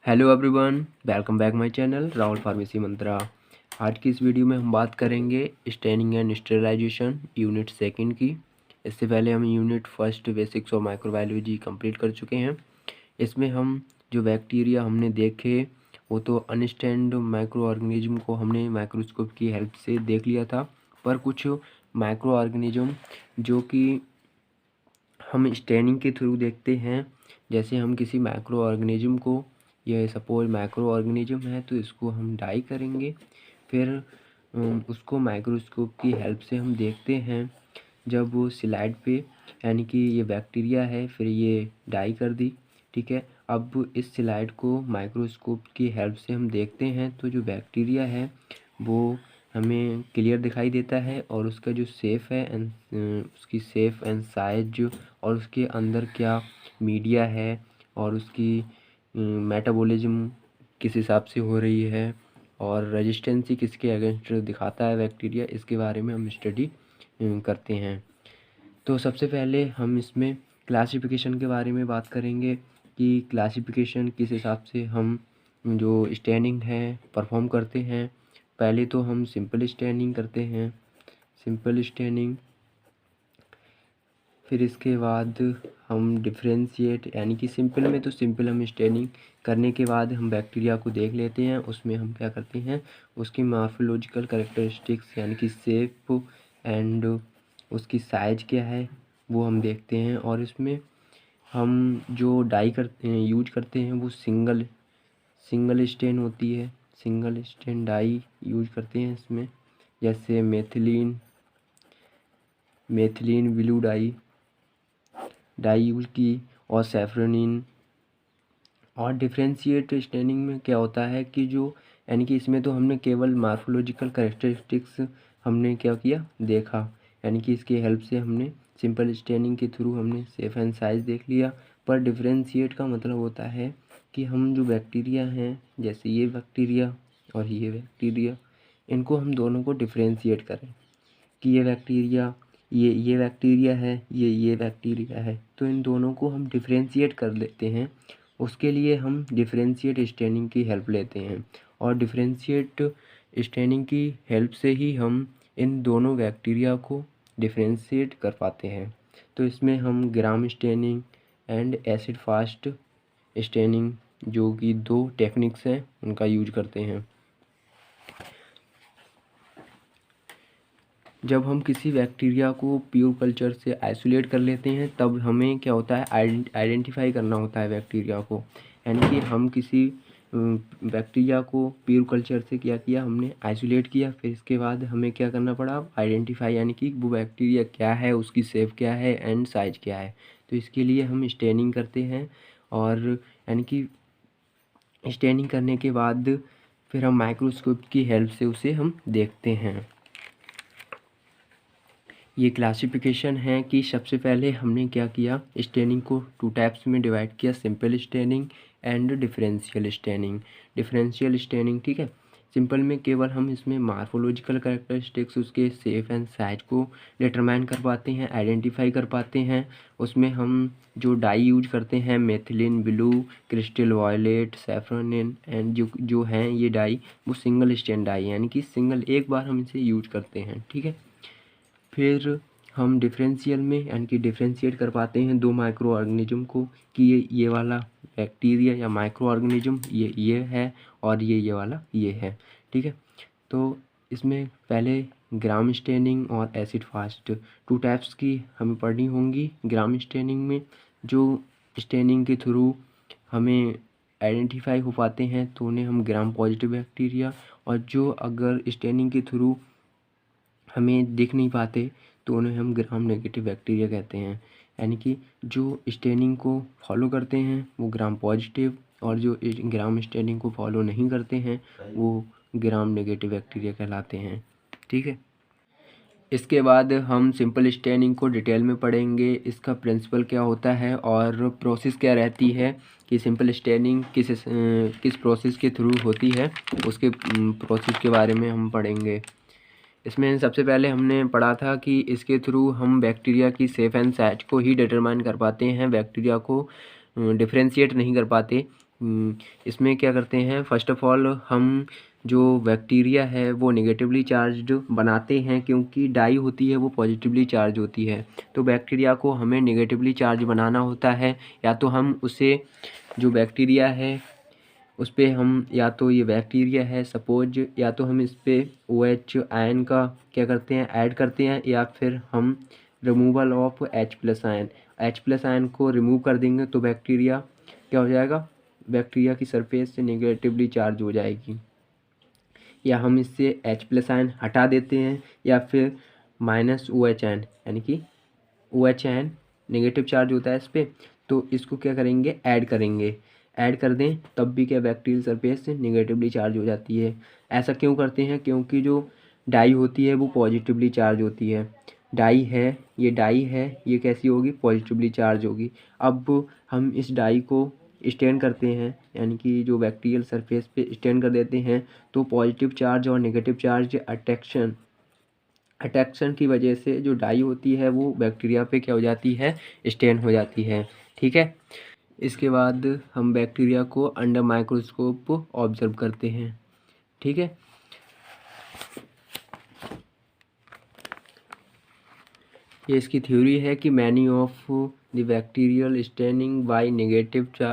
Hello everyone, welcome back my channel Rahul pharmacy Mantra. आज की इस वीडियो में हम बात करेंगे staining and sterilisation unit second की। इससे पहले हम unit first basics of microbiology complete कर चुके हैं। इसमें हम जो बैक्टीरिया हमने देखे वो तो अनस्टैंड माइक्रो ऑर्गेनिज्म को हमने माइक्रोस्कोप की हेल्प से देख लिया था, पर कुछ माइक्रो ऑर्गेनिज्म जो कि हम स्टेनिंग के थ्रू देखते हैं। जैसे हम किसी माइक्रो ऑर्गेनिज्म को, यह सपोज माइक्रो ऑर्गेनिज्म है तो इसको हम डाई करेंगे, फिर उसको माइक्रोस्कोप की हेल्प से हम देखते हैं। जब वो स्लाइड पे यानी कि ये बैक्टीरिया है, फिर ये डाई कर दी, ठीक है। अब इस स्लाइड को माइक्रोस्कोप की हेल्प से हम देखते हैं तो जो बैक्टीरिया है वो हमें क्लियर दिखाई देता है, और उसका जो शेप है एंड उसकी शेप एंड साइज, और उसके अंदर क्या मीडिया है, और उसकी मेटाबॉलिज्म किस हिसाब से हो रही है, और रेजिस्टेंसी किसके अगेंस्ट दिखाता है बैक्टीरिया, इसके बारे में हम स्टडी करते हैं। तो सबसे पहले हम इसमें क्लासिफिकेशन के बारे में बात करेंगे कि क्लासिफिकेशन किस हिसाब से हम जो स्टेनिंग है परफॉर्म करते हैं। पहले तो हम सिंपल स्टेनिंग करते हैं, सिंपल स्टेनिंग। फिर इसके बाद हम डिफ्रेंशिएट यानी कि सिंपल में तो सिंपल हम स्टेनिंग करने के बाद हम बैक्टीरिया को देख लेते हैं। उसमें हम क्या करते हैं, उसकी मॉर्फोलॉजिकल कैरेक्टरिस्टिक्स यानी कि शेप एंड उसकी साइज क्या है वो हम देखते हैं। और इसमें हम जो डाई करते हैं, यूज करते हैं, वो सिंगल स्टेन होती है, सिंगल स्टेन डाई यूज करते हैं इसमें। जैसे मेथिलीन ब्लू डाई यूज की, और सैफरोनिन। और डिफ्रेंशिएट स्टेनिंग में क्या होता है कि जो यानी कि इसमें तो हमने केवल मार्फोलॉजिकल कैरेक्टरिस्टिक्स हमने क्या किया, देखा, यानी कि इसकी हेल्प से हमने सिंपल स्टेनिंग के थ्रू हमने शेप एंड साइज देख लिया। पर डिफ्रेंशिएट का मतलब होता है कि हम जो बैक्टीरिया हैं, जैसे ये बैक्टीरिया और ये बैक्टीरिया, इनको हम दोनों को डिफ्रेंशिएट करें कि ये बैक्टीरिया ये बैक्टीरिया है, ये बैक्टीरिया है, तो इन दोनों को हम डिफ्रेंशिएट कर लेते हैं। उसके लिए हम डिफरेंशिएट स्टेनिंग की हेल्प लेते हैं, और डिफरेंशिएट स्टेनिंग की हेल्प से ही हम इन दोनों बैक्टीरिया को डिफरेंशिएट कर पाते हैं। तो इसमें हम gram staining and acid fast staining, जो कि दो टेक्निक्स हैं, उनका यूज करते हैं। जब हम किसी बैक्टीरिया को प्योर कल्चर से आइसोलेट कर लेते हैं तब हमें क्या होता है, आइडेंटिफाई करना होता है बैक्टीरिया को। यानी कि हम किसी बैक्टीरिया को प्योर कल्चर से क्या किया, हमने आइसोलेट किया, फिर इसके बाद हमें क्या करना पड़ा, आइडेंटिफाई, यानी कि वो बैक्टीरिया क्या है, उसकी शेप क्या है एंड साइज क्या है। तो इसके लिए हम स्टेनिंग करते हैं, और यानी कि स्टेनिंग करने के बाद फिर हम माइक्रोस्कोप की हेल्प से उसे हम देखते हैं। ये क्लासिफिकेशन है कि सबसे पहले हमने क्या किया, स्टेनिंग को टू टाइप्स में डिवाइड किया, simple staining and differential staining. Differential staining, ठीक है, सिंपल में केवल हम इसमें मार्फोलॉजिकल कैरेक्टरिस्टिक्स, उसके शेप एंड साइज को डिटरमाइन कर पाते हैं, आइडेंटिफाई कर पाते हैं। उसमें हम जो डाई यूज करते हैं, methylene blue, crystal violet, safranin and जो हैं ये डाई, वो सिंगल स्टेन डाई, यानी कि सिंगल एक बार हम इसे यूज करते हैं, ठीक है। फिर हम डिफरेंशियल में यानी कि डिफरेंशिएट कर पाते हैं दो माइक्रो ऑर्गेनिज्म को कि ये वाला बैक्टीरिया या माइक्रो ऑर्गेनिज्म ये है, और ये वाला ये है, ठीक है। तो इसमें पहले ग्राम स्टेनिंग और एसिड फास्ट टू टाइप्स की हमें पढ़नी होंगी। ग्राम स्टेनिंग में जो स्टेनिंग के थ्रू हमें आइडेंटिफाई हो पाते हैं तो उन्हें हम ग्राम पॉजिटिव बैक्टीरिया, और जो अगर स्टेनिंग के थ्रू हमें दिख नहीं पाते तो उन्हें हम ग्राम नेगेटिव बैक्टीरिया कहते हैं। यानी कि जो स्टेनिंग को फॉलो करते हैं वो ग्राम पॉजिटिव, और जो ग्राम स्टेनिंग को फॉलो नहीं करते हैं वो ग्राम नेगेटिव बैक्टीरिया कहलाते हैं, ठीक है। इसके बाद हम सिंपल स्टेनिंग को डिटेल में पढ़ेंगे, इसका प्रिंसिपल क्या होता है और प्रोसेस क्या रहती है, कि सिंपल स्टेनिंग किस प्रोसेस के थ्रू होती है, उसके प्रोसेस के बारे में हम पढ़ेंगे। इसमें सबसे पहले हमने पढ़ा था कि इसके थ्रू हम बैक्टीरिया की शेप एंड साइज को ही डिटरमाइन कर पाते हैं, बैक्टीरिया को डिफरेंशिएट नहीं कर पाते। इसमें क्या करते हैं, फर्स्ट ऑफ ऑल हम जो बैक्टीरिया है वो नेगेटिवली चार्ज्ड बनाते हैं, क्योंकि डाई होती है वो पॉजिटिवली चार्ज होती है। तो बैक्टीरिया को हमें नेगेटिवली चार्ज बनाना होता है, या तो हम उसे जो बैक्टीरिया है उस पर हम, या तो ये बैक्टीरिया है सपोज, या तो हम इस पर OH आयन का क्या करते हैं, ऐड करते हैं, या फिर हम रिमूवल ऑफ H+ आयन को रिमूव कर देंगे तो बैक्टीरिया क्या हो जाएगा, बैक्टीरिया की सरफेस से नेगेटिवली चार्ज हो जाएगी। या हम इससे H+ आयन हटा देते हैं, या फिर -OH आयन, यानी कि OH आयन नेगेटिव चार्ज होता है इस पर, तो इसको क्या करेंगे, ऐड कर दें, तब भी क्या बैक्टीरियल सरफेस से नेगेटिवली चार्ज हो जाती है। ऐसा क्यों करते हैं, क्योंकि जो डाई होती है वो पॉजिटिवली चार्ज होती है। डाई है, ये कैसी होगी, पॉजिटिवली चार्ज होगी। अब हम इस डाई को स्टेन करते हैं, यानी कि जो बैक्टीरियल सरफेस पे स्टेन कर देते हैं, तो पॉजिटिव चार्ज और नेगेटिव चार्ज अट्रैक्शन की वजह से जो डाई होती है वो बैक्टीरिया पे क्या हो जाती है, स्टेन हो जाती है। ठीक है, इसके बाद हम बैक्टीरिया को अंडर माइक्रोस्कोप ऑब्जर्व करते हैं। ठीक है, ये इसकी थ्योरी है कि many of the bacterial staining by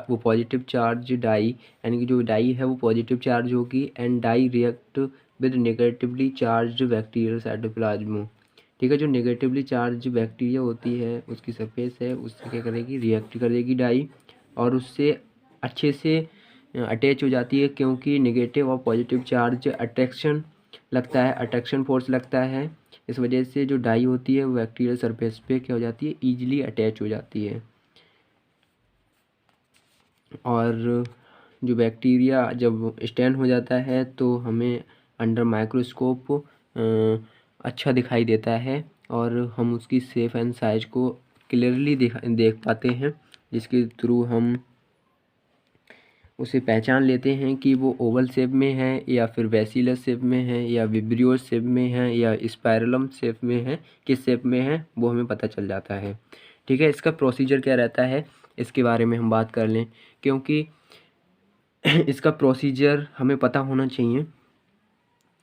वो पॉजिटिव चार्ज डाई, यानी कि जो डाई है वो पॉजिटिव चार्ज होगी, and dye react with negatively charge bacterial cytoplasm. ठीक है, जो नेगेटिवली चार्ज बैक्टीरिया होती है उसकी सरफेस है, उससे क्या करेगी, रिएक्ट करेगी डाई, और उससे अच्छे से अटैच हो जाती है, क्योंकि नेगेटिव और पॉजिटिव चार्ज अट्रैक्शन फोर्स लगता है। इस वजह से जो डाई होती है वो बैक्टीरियल सरफेस पे क्या हो जाती है, ईजिली अटैच हो जाती है। और जो बैक्टीरिया जब स्टैन हो जाता है तो हमें अंडर माइक्रोस्कोप अच्छा दिखाई देता है, और हम उसकी शेप एंड साइज को क्लियरली देख पाते हैं, जिसके थ्रू हम उसे पहचान लेते हैं कि वो ओवल शेप में है, या फिर बेसिलस शेप में है, या विब्रियो शेप में है, या स्पाइरलम शेप में है, किस शेप में है वो हमें पता चल जाता है। ठीक है, इसका प्रोसीजर क्या रहता है इसके बारे में हम बात कर लें, क्योंकि इसका प्रोसीजर हमें पता होना चाहिए।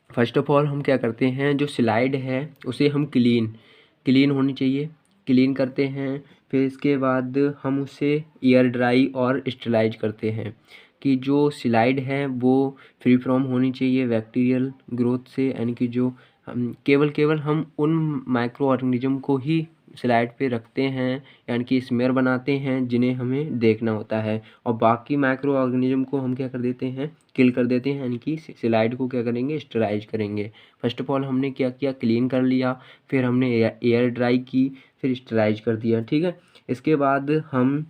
फर्स्ट ऑफ ऑल हम क्या करते हैं, जो स्लाइड है उसे हम क्लीन होनी चाहिए, क्लीन करते हैं। फिर इसके बाद हम उसे एयर ड्राई और स्टरलाइज करते हैं, कि जो स्लाइड है वो फ्री फ्रॉम होनी चाहिए बैक्टीरियल ग्रोथ से, यानी कि जो हम केवल हम उन माइक्रो ऑर्गेनिज्म को ही स्लाइड पे रखते हैं, यानी कि स्मेयर बनाते हैं जिन्हें हमें देखना होता है, और बाकी माइक्रो ऑर्गेनिज्म को हम क्या कर देते हैं, किल कर देते हैं, यानी कि स्लाइड को क्या करेंगे, स्टराइज करेंगे। फर्स्ट ऑफ ऑल हमने क्या किया, क्लीन कर लिया, फिर हमने एयर ड्राई की, फिर स्टराइज कर दिया। ठीक है, इसके बाद हम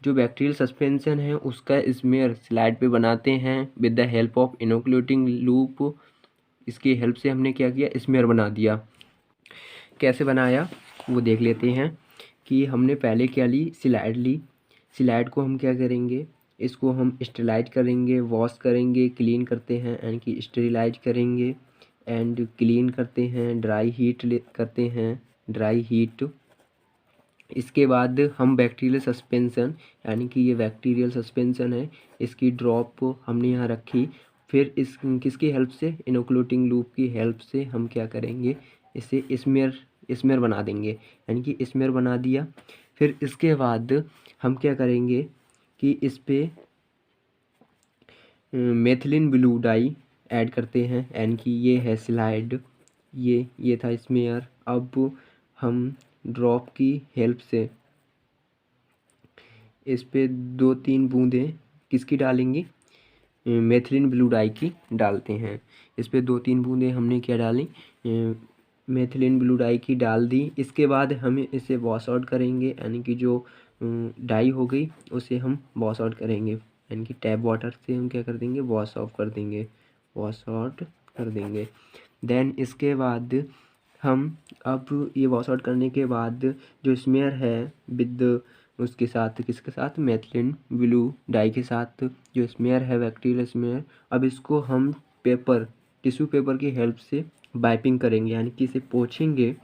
जो बैक्टीरियल सस्पेंशन है उसका स्मेयर स्लाइड पे बनाते हैं with the help of inoculating loop. इसकी हेल्प से हमने क्या किया, स्मेयर बना दिया। कैसे बनाया वो देख लेते हैं, कि हमने पहले क्या ली, स्लाइड को हम क्या करेंगे, इसको हम स्टेरिलाइज करेंगे, वॉश करेंगे, क्लीन करते हैं, यानी कि स्टेरिलाइज करेंगे एंड क्लीन करते हैं, करते हैं, ड्राई हीट। इसके बाद हम बैक्टीरियल सस्पेंशन, यानी कि ये बैक्टीरियल सस्पेंशन है, इसकी ड्रॉप हमने यहाँ रखी। फिर इस किसकी हेल्प से, इनोकुलेटिंग लूप की हेल्प से हम क्या करेंगे, इसे स्मेयर बना देंगे, यानी कि स्मेयर बना दिया। फिर इसके बाद हम क्या करेंगे कि इस पे मेथिलीन ब्लू डाई ऐड करते हैं, यानी कि ये है स्लाइड, ये था स्मेयर। अब हम ड्रॉप की हेल्प से इस पे 2-3 बूंदें किसकी डालेंगे, मेथिलीन ब्लू डाई की डालते हैं। इस पे 2-3 बूंदें हमने क्या डाली, मेथिलीन ब्लू डाई की डाल दी। इसके बाद हमें इसे वॉश आउट करेंगे, यानी कि जो डाई हो गई उसे हम वॉश आउट करेंगे, यानी कि टैप वाटर से हम क्या कर देंगे, वॉश आउट कर देंगे। देन इसके बाद हम अब ये वॉश आउट करने के बाद जो स्मेयर है विद उसके साथ किसके साथ, मेथिलीन ब्लू डाई के साथ जो स्मेयर है बैक्टीरियल स्मेयर, अब इसको हम टिश्यू पेपर की हेल्प से वाइपिंग करेंगे, यानी कि इसे पोंछेंगे।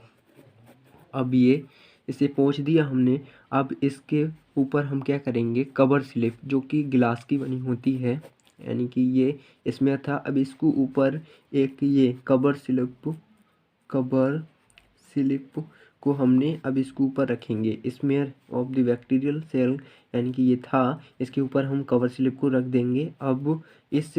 अब ये इसे पोंछ दिया हमने। अब इसके ऊपर हम क्या करेंगे, कवर स्लिप जो कि गिलास की बनी होती है, यानी कि ये इसमें था। अब इसको ऊपर एक ये कवर स्लिप को हमने अब इसके ऊपर रखेंगे। Smear of the bacterial cell, यानी कि ये था, इसके ऊपर हम कवर स्लिप को रख देंगे। अब इस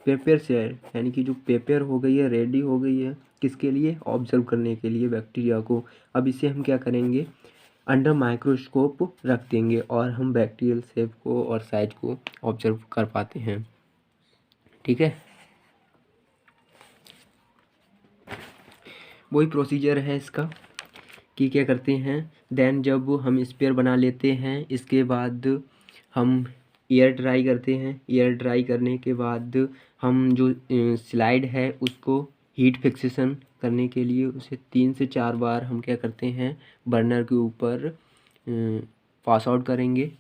पेपर से, यानी कि जो पेपर हो गई है, रेडी हो गई है किसके लिए, ऑब्जर्व करने के लिए बैक्टीरिया को। अब इसे हम क्या करेंगे, अंडर माइक्रोस्कोप रख देंगे और हम बैक्टीरियल शेप को और साइज को ऑब्जर्व कर पाते हैं। ठीक है, वही प्रोसीजर है इसका कि क्या करते हैं। देन जब हम स्पेयर बना लेते हैं, इसके बाद हम एयर ड्राई करते हैं। एयर ड्राई करने के बाद हम जो स्लाइड है उसको हीट फिक्सेशन करने के लिए उसे 3 से 4 बार हम क्या करते हैं, बर्नर के ऊपर पास आउट करेंगे।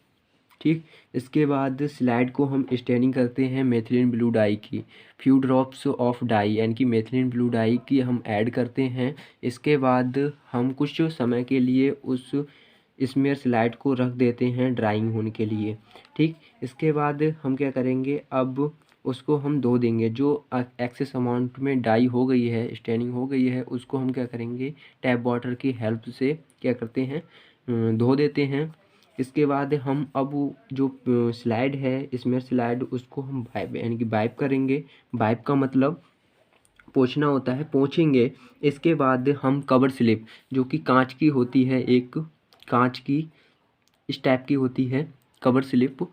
ठीक, इसके बाद स्लाइड को हम स्टेनिंग करते हैं मेथिलीन ब्लू डाई की। फ्यू ड्रॉप्स ऑफ डाई, यानी कि मेथिलीन ब्लू डाई की हम ऐड करते हैं। इसके बाद हम कुछ समय के लिए उस स्मेयर स्लाइड को रख देते हैं ड्राइंग होने के लिए। ठीक, इसके बाद हम क्या करेंगे, अब उसको हम धो देंगे। जो एक्सेस अमाउंट में डाई हो गई है, स्टेनिंग हो गई है, उसको हम क्या करेंगे, टैप वाटर की हेल्प से क्या करते हैं, धो देते हैं। इसके बाद हम अब जो स्लाइड है इसमें स्लाइड, उसको हम वाइप, यानी कि वाइप करेंगे। वाइप का मतलब पोंछना होता है, पोंछेंगे। इसके बाद हम कवर स्लिप जो कि कांच की होती है, एक कांच की इस टाइप की होती है कवर स्लिप,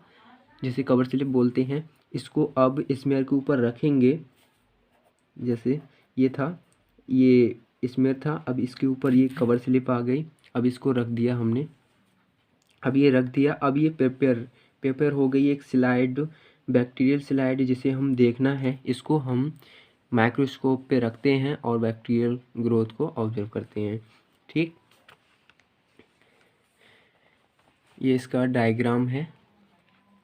जिसे कवर स्लिप बोलते हैं, इसको अब स्मेयर के ऊपर रखेंगे। जैसे ये था, ये स्मेयर था, अब इसके ऊपर ये कवर स्लिप आ गई। अब इसको रख दिया हमने, अब ये रख दिया। अब ये पेपर हो गई एक स्लाइड, बैक्टीरियल स्लाइड, जिसे हम देखना है। इसको हम माइक्रोस्कोप पे रखते हैं और बैक्टीरियल ग्रोथ को ऑब्जर्व करते हैं। ठीक, ये इसका डायग्राम है,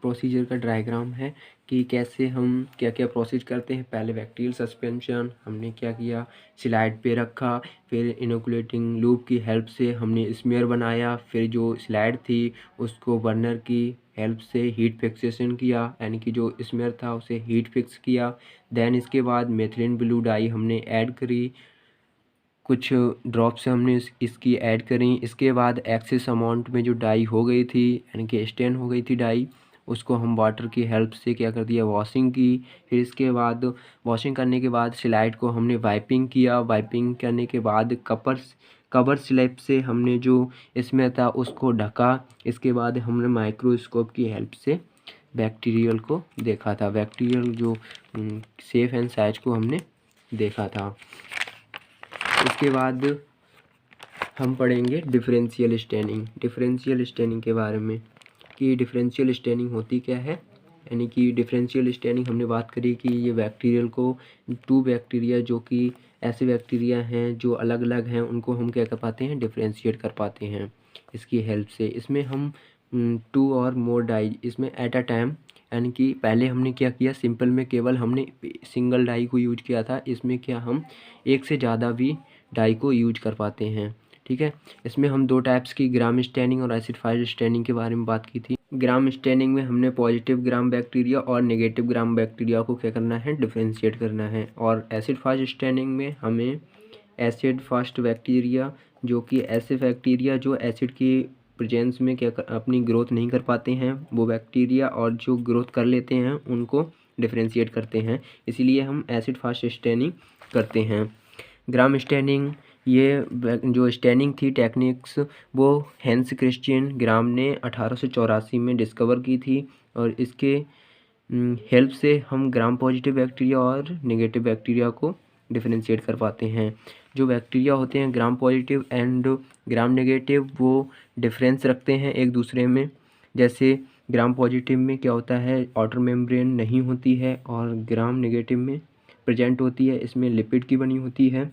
प्रोसीजर का डायग्राम है कि कैसे हम क्या क्या प्रोसीज करते हैं। पहले बैक्टीरियल सस्पेंशन हमने क्या किया, स्लाइड पे रखा, फिर इनोकुलेटिंग लूप की हेल्प से हमने स्मेयर बनाया, फिर जो स्लाइड थी उसको बर्नर की हेल्प से हीट फिक्सेशन किया, यानी कि जो स्मेयर था उसे हीट फिक्स किया। देन इसके बाद मेथिलीन ब्लू डाई हमने ऐड करी, कुछ ड्रॉप से हमने इसकी ऐड करी। इसके बाद एक्सेस अमाउंट में जो डाई हो गई थी, यानी कि स्टेन हो गई थी डाई, उसको हम वाटर की हेल्प से क्या कर दिया, वॉशिंग की। फिर इसके बाद वॉशिंग करने के बाद स्लाइड को हमने वाइपिंग किया। वाइपिंग करने के बाद कवर स्लिप से हमने जो इसमें था उसको ढका। इसके बाद हमने माइक्रोस्कोप की हेल्प से बैक्टीरियल को देखा था, बैक्टीरियल जो शेप एंड साइज को हमने देखा था। इसके बाद हम पढ़ेंगे डिफरेंशियल स्टेनिंग के बारे में कि डिफरेंशियल स्टेनिंग होती क्या है। यानी कि डिफरेंशियल स्टेनिंग हमने बात करी कि ये बैक्टीरियल को, टू बैक्टीरिया जो कि ऐसे बैक्टीरिया हैं जो अलग अलग हैं, उनको हम क्या कर पाते हैं, डिफरेंशिएट कर पाते हैं इसकी हेल्प से। इसमें हम 2 और मोर डाई इसमें एट अ टाइम, यानी कि पहले हमने क्या किया, सिंपल में केवल हमने सिंगल डाई को यूज किया था। इसमें क्या हम एक से ज़्यादा भी डाई को यूज कर पाते हैं। ठीक है, इसमें हम 2 टाइप्स की ग्राम स्टेनिंग और एसिड फाइज स्टेनिंग के बारे में बात की थी। ग्राम स्टेनिंग में हमने पॉजिटिव ग्राम बैक्टीरिया और नेगेटिव ग्राम बैक्टीरिया को क्या करना है, डिफरेंशिएट करना है। और एसिड फाइज स्टेनिंग में हमें एसिड फास्ट बैक्टीरिया, जो कि ऐसे बैक्टीरिया जो एसिड की प्रेजेंस में अपनी ग्रोथ नहीं कर पाते हैं, वो बैक्टीरिया, और जो ग्रोथ कर लेते हैं उनको डिफरेंशिएट करते हैं। इसीलिए हम एसिड फास्ट स्टेनिंग करते हैं। ग्राम स्टेनिंग, ये जो स्टेनिंग थी टेक्निक्स, वो हेंस क्रिश्चियन ग्राम ने 1884 में डिस्कवर की थी। और इसके हेल्प से हम ग्राम पॉजिटिव बैक्टीरिया और नेगेटिव बैक्टीरिया को डिफरेंशिएट कर पाते हैं। जो बैक्टीरिया होते हैं gram positive and gram negative, वो डिफरेंस रखते हैं एक दूसरे में। जैसे ग्राम पॉजिटिव में क्या होता है, आउटर मेम्ब्रेन नहीं होती है, और ग्राम नेगेटिव में प्रेजेंट होती है, इसमें लिपिड की बनी होती है।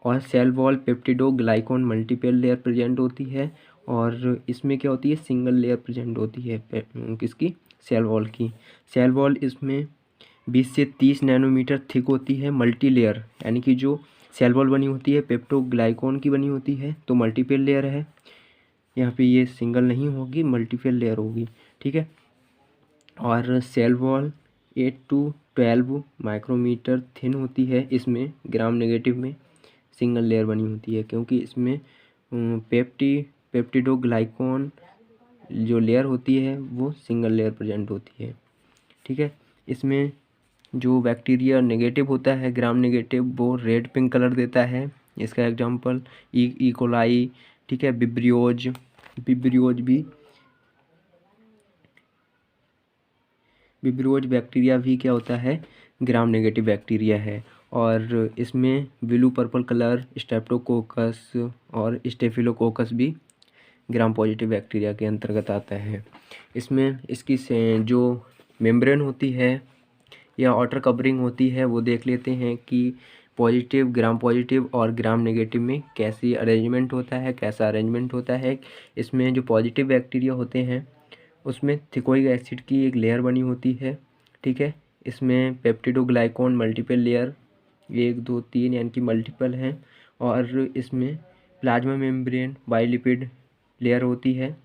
और cell wall peptidoglycan multiple layer present होती है। और इसमें क्या होती है, सिंगल लेयर प्रेजेंट होती है किसकी, सेल वॉल की। सेल वॉल इसमें 20 से 30 नैनोमीटर थिक होती है। मल्टी लेयर, यानी कि जो सेल वॉल बनी होती है, पेप्टोग्लाइकॉन की बनी होती है, तो मल्टीपल लेयर है। यहाँ पे ये सिंगल नहीं होगी, मल्टीपल लेयर होगी, ठीक है। और cell wall 8 to 12 micrometre thin होती है। इसमें ग्राम नेगेटिव में सिंगल लेयर बनी होती है, क्योंकि इसमें पेप्टिडोग्लाइकॉन जो लेयर होती है वो सिंगल लेयर प्रेजेंट होती है, ठीक है। इसमें जो बैक्टीरिया नेगेटिव होता है, ग्राम नेगेटिव, वो रेड पिंक कलर देता है। इसका एग्जांपल ई कोलाई, ठीक है, विब्रियोज बैक्टीरिया भी क्या होता है, ग्राम नेगेटिव बैक्टीरिया है। और इसमें ब्लू पर्पल कलर स्ट्रेप्टोकोकस और स्टेफिलोकोकस भी ग्राम पॉजिटिव बैक्टीरिया के अंतर्गत आता है। इसमें इसकी जो मेम्ब्रेन होती है या आउटर कवरिंग होती है वो देख लेते हैं कि ग्राम पॉजिटिव और ग्राम नेगेटिव में कैसी अरेंजमेंट होता है, कैसा अरेंजमेंट होता है। इसमें जो पॉजिटिव बैक्टीरिया होते हैं उसमें थिकोइक एसिड की एक लेयर बनी होती है, ठीक है। इसमें पेप्टिडोग्लाइकॉन मल्टीपल लेयर 1 2 3 यानी कि मल्टीपल हैं। और इसमें प्लाज्मा मेम्ब्रेन बाइलिपिड लेयर होती है,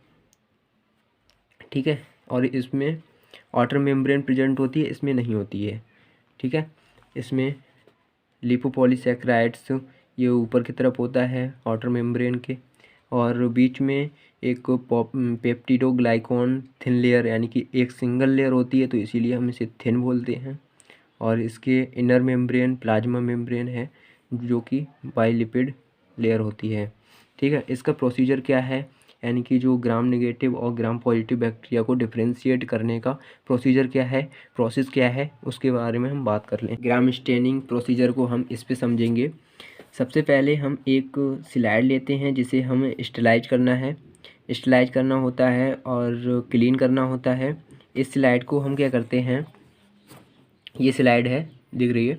ठीक है। और इसमें आउटर मेम्ब्रेन प्रेजेंट होती है, इसमें नहीं होती है, ठीक है। इसमें लिपोपॉलीसैकेराइड्स ये ऊपर की तरफ होता है आउटर मेम्ब्रेन के, और बीच में एक पेप्टिडोग्लाइकॉन थिन लेयर यानी कि एक सिंगल लेयर होती है, तो इसीलिए हम इसे थिन बोलते हैं। और इसके इनर मेम्ब्रेन प्लाज्मा मेम्ब्रेन है जो कि बाइलिपिड लेयर होती है, ठीक है। इसका प्रोसीजर क्या है, यानी कि जो ग्राम नेगेटिव और ग्राम पॉजिटिव बैक्टीरिया को डिफ्रेंशिएट करने का प्रोसीजर क्या है, प्रोसेस क्या है, उसके बारे में हम बात कर लें। ग्राम स्टेनिंग प्रोसीजर को हम इस पे समझेंगे। सबसे पहले हम एक स्लाइड लेते हैं जिसे हमें स्टेलाइज करना है, स्टेलाइज करना होता है और क्लीन करना होता है। इस स्लाइड को हम क्या करते हैं, ये स्लाइड है दिख रही है,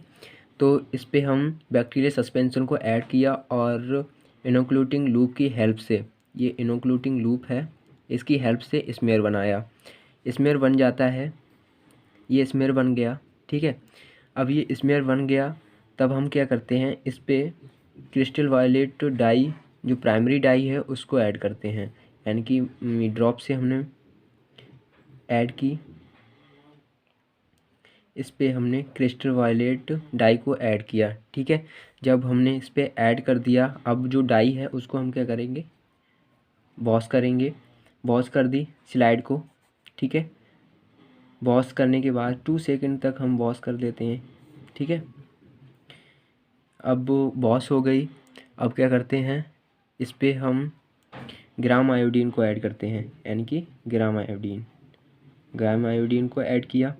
तो इस पे हम बैक्टीरिया सस्पेंशन को ऐड किया और इनोक्लूटिंग लूप की हेल्प से, ये इनोक्लूटिंग लूप है, इसकी हेल्प से स्मेयर बनाया। स्मेयर बन जाता है, ये स्मेयर बन गया, ठीक है। अब ये स्मेयर बन गया, तब हम क्या करते हैं, इस पर क्रिस्टल वायलेट डाई जो प्राइमरी डाई है उसको ऐड करते हैं, यानी कि ड्रॉप से हमने ऐड की, इस पे हमने क्रिस्टल वायलेट डाई को ऐड किया, ठीक है। जब हमने इस पे ऐड कर दिया, अब जो डाई है उसको हम क्या करेंगे, वॉश करेंगे। वॉश कर दी स्लाइड को, ठीक है। वॉश करने के बाद 2 सेकंड तक हम वॉश कर देते हैं, ठीक है। अब वॉश हो गई, अब क्या करते हैं, इस पे हम ग्राम आयोडीन को ऐड करते हैं, यानी कि ग्राम आयोडीन को ऐड किया।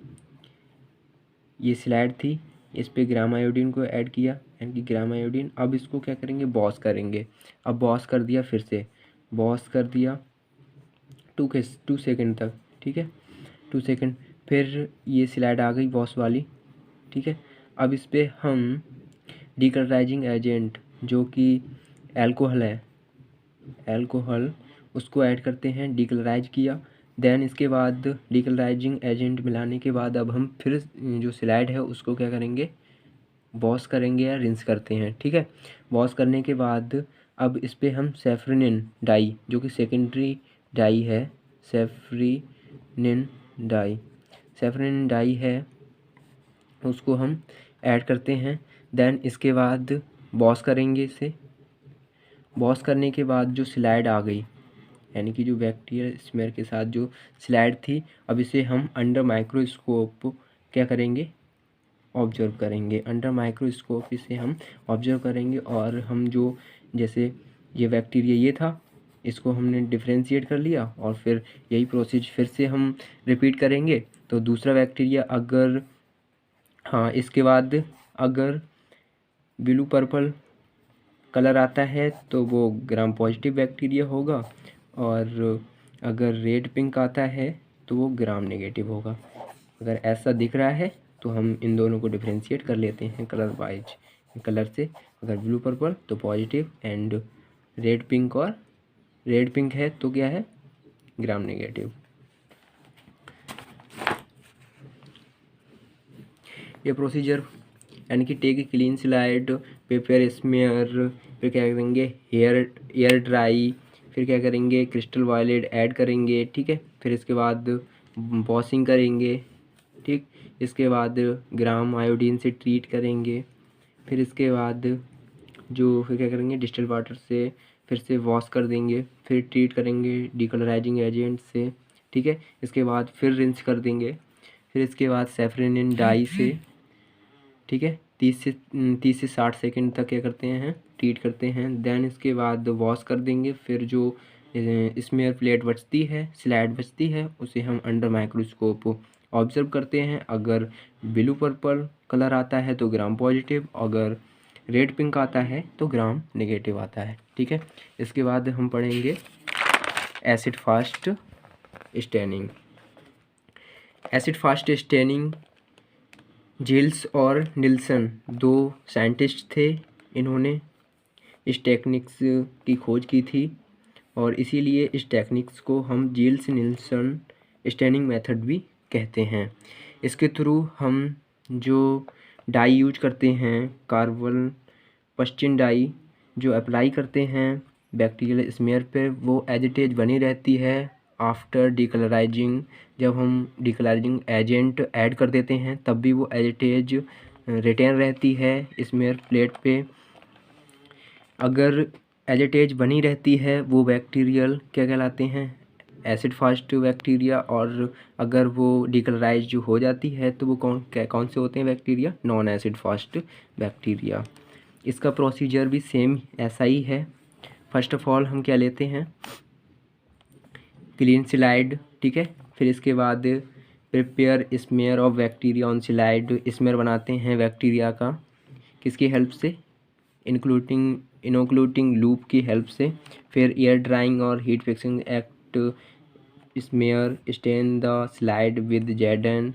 ये स्लाइड थी, इस पे ग्राम आयोडीन को ऐड किया, यानी कि ग्राम आयोडीन। अब इसको क्या करेंगे, वॉश करेंगे। अब वॉश कर दिया, फिर से वॉश कर दिया 2 सेकंड तक, ठीक है, 2 सेकंड। फिर ये स्लाइड आ गई वॉश वाली, ठीक है। अब इस पे हम डीकलराइजिंग एजेंट जो कि एल्कोहल है, एल्कोहल उसको ऐड करते हैं, डीकलराइज किया। देन इसके बाद डीकलराइजिंग एजेंट मिलाने के बाद अब हम फिर जो स्लाइड है उसको क्या करेंगे, वॉश करेंगे या रिंस करते हैं, ठीक है। वॉश करने के बाद अब इस पे हम सेफ्रिनिन डाई जो कि सेकेंडरी डाई है, सेफ्रिनिन डाई है उसको हम ऐड करते हैं। देन इसके बाद वॉश करेंगे इसे। वॉश करने के बाद जो स्लाइड आ गई, यानी कि जो बैक्टीरिया स्मेयर के साथ जो स्लाइड थी, अब इसे हम अंडर माइक्रोस्कोप क्या करेंगे, ऑब्जर्व करेंगे। अंडर माइक्रोस्कोप इसे हम ऑब्जर्व करेंगे और हम जो, जैसे ये बैक्टीरिया ये था, इसको हमने डिफ्रेंशिएट कर लिया और फिर यही प्रोसेस फिर से हम रिपीट करेंगे। तो दूसरा बैक्टीरिया अगर, हाँ, इसके बाद अगर ब्लू पर्पल कलर आता है तो वो ग्राम पॉजिटिव बैक्टीरिया होगा, और अगर रेड पिंक आता है तो वो ग्राम नेगेटिव होगा। अगर ऐसा दिख रहा है तो हम इन दोनों को डिफ्रेंशिएट कर लेते हैं कलर वाइज, कलर से। अगर ब्लू पर्पल तो पॉजिटिव, एंड रेड पिंक है तो क्या है, ग्राम नेगेटिव। ये प्रोसीजर, यानी कि take a clean slide, paper smear, फिर क्या करेंगे एयर ड्राई, फिर क्या करेंगे क्रिस्टल वायलेट ऐड करेंगे, ठीक है। फिर इसके बाद वॉशिंग करेंगे, ठीक। इसके बाद ग्राम आयोडीन से ट्रीट करेंगे। फिर इसके बाद फिर क्या करेंगे डिस्टिल वाटर से फिर से वॉश कर देंगे, फिर ट्रीट करेंगे डिकलराइजिंग एजेंट से, ठीक है। इसके बाद फिर रिंस कर देंगे। फिर इसके बाद सैफरन डाई से, ठीक है, 30 से 60 सेकंड तक क्या करते हैं ट्रीट करते हैं। देन इसके बाद वॉश कर देंगे। फिर जो स्मेयर प्लेट बचती है, स्लाइड बचती है, उसे हम अंडर माइक्रोस्कोप ऑब्जर्व करते हैं। अगर ब्लू पर्पल कलर आता है तो ग्राम पॉजिटिव, अगर रेड पिंक आता है तो ग्राम नेगेटिव आता है, ठीक है। इसके बाद हम पढ़ेंगे acid fast staining. Acid fast staining Ziehl's और निल्सन 2 साइंटिस्ट थे। इन्होंने इस टेक्निक्स की खोज की थी और इसीलिए इस टेक्निक्स को हम जील्स निल्सन स्टेनिंग मेथड भी कहते हैं। इसके थ्रू हम जो डाई यूज करते हैं, कार्बन पश्चिन डाई जो अप्लाई करते हैं बैक्टीरियल स्मेयर पे, वो एज इट इज बनी रहती है आफ्टर डिकलराइजिंग। जब हम डिकलराइजिंग एजेंट ऐड कर देते हैं तब भी वो एज इट इज रिटेन रहती है स्मेयर प्लेट पे। अगर एज इट इज बनी रहती है वो बैक्टीरियल क्या कहलाते हैं, एसिड फास्ट बैक्टीरिया। और अगर वो डिकलराइज हो जाती है तो वो कौन से होते हैं bacteria, non acid fast bacteria. इसका प्रोसीजर भी सेम ऐसा ही है। फर्स्ट ऑफ ऑल हम क्या लेते हैं क्लीन स्लाइड, ठीक है। फिर इसके बाद prepare smear of bacteria on slide, smear बनाते हैं बैक्टीरिया का किसकी हेल्प से, इनोक्लूटिंग लूप की हेल्प से। फिर एयर ड्राइंग और heat fixing act smear stain the slide with जेडन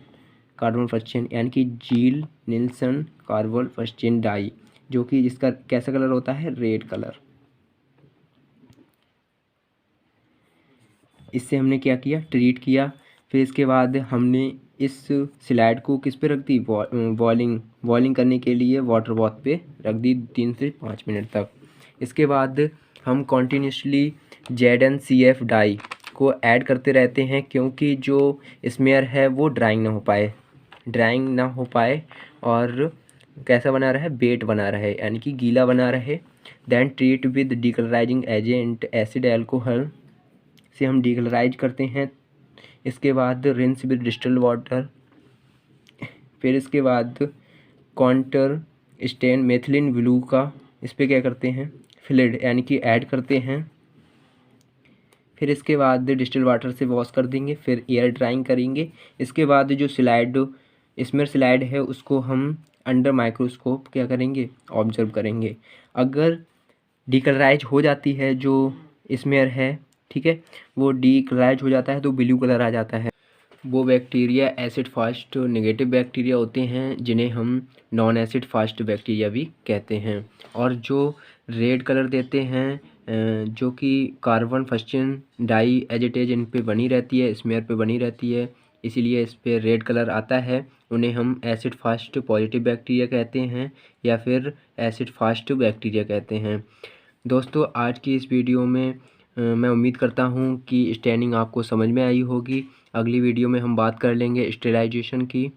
कार्बन फर्स्टिन, यानी कि Ziehl Neelsen carbol fuchsin dye, जो कि जिसका कैसा कलर होता है, रेड कलर। इससे हमने क्या किया, ट्रीट किया। फिर इसके बाद हमने इस स्लाइड को किस पे रख दी, बॉइलिंग करने के लिए वाटर बाथ पे रख दी 3 से 5 मिनट तक। इसके बाद हम कॉन्टीन्यूसली ZnCF डाई को ऐड करते रहते हैं, क्योंकि जो स्मेयर है वो ड्राइंग ना हो पाए और कैसा बना रहे, बेट बना रहे, यानी कि गीला बना रहे। Then treat with decolourising agent acid alcohol से हम डिकलराइज करते हैं। इसके बाद रिंस विद डिस्टिल्ड वाटर। फिर इसके बाद काउंटर स्टेन मेथिलीन ब्लू का इस पर क्या करते हैं, फ्लूइड यानी कि ऐड करते हैं। फिर इसके बाद डिस्टिल्ड वाटर से वॉश कर देंगे, फिर एयर ड्राइंग करेंगे। इसके बाद जो स्मेयर स्लाइड है उसको हम अंडर माइक्रोस्कोप क्या करेंगे, ऑब्जर्व करेंगे। अगर डिकलराइज हो जाती है जो स्मेयर है, ठीक है, वो डिकलराइज हो जाता है तो ब्लू कलर आ जाता है, वो bacteria acid fast negative bacteria होते हैं, जिन्हें हम नॉन एसिड फास्ट बैक्टीरिया भी कहते हैं। और जो रेड कलर देते हैं जो कि carbol fuchsin dye as it is in पे बनी रहती है, स्मेयर पे बनी रहती है, इसीलिए इस पे रेड कलर आता है। उन्हें हम एसिड फास्ट पॉजिटिव बैक्टीरिया कहते हैं या फिर एसिड फास्ट बैक्टीरिया कहते हैं। दोस्तों, आज की इस वीडियो में मैं उम्मीद करता हूँ कि स्टेनिंग आपको समझ में आई होगी। अगली वीडियो में हम बात कर लेंगे स्टेरिलाइजेशन की।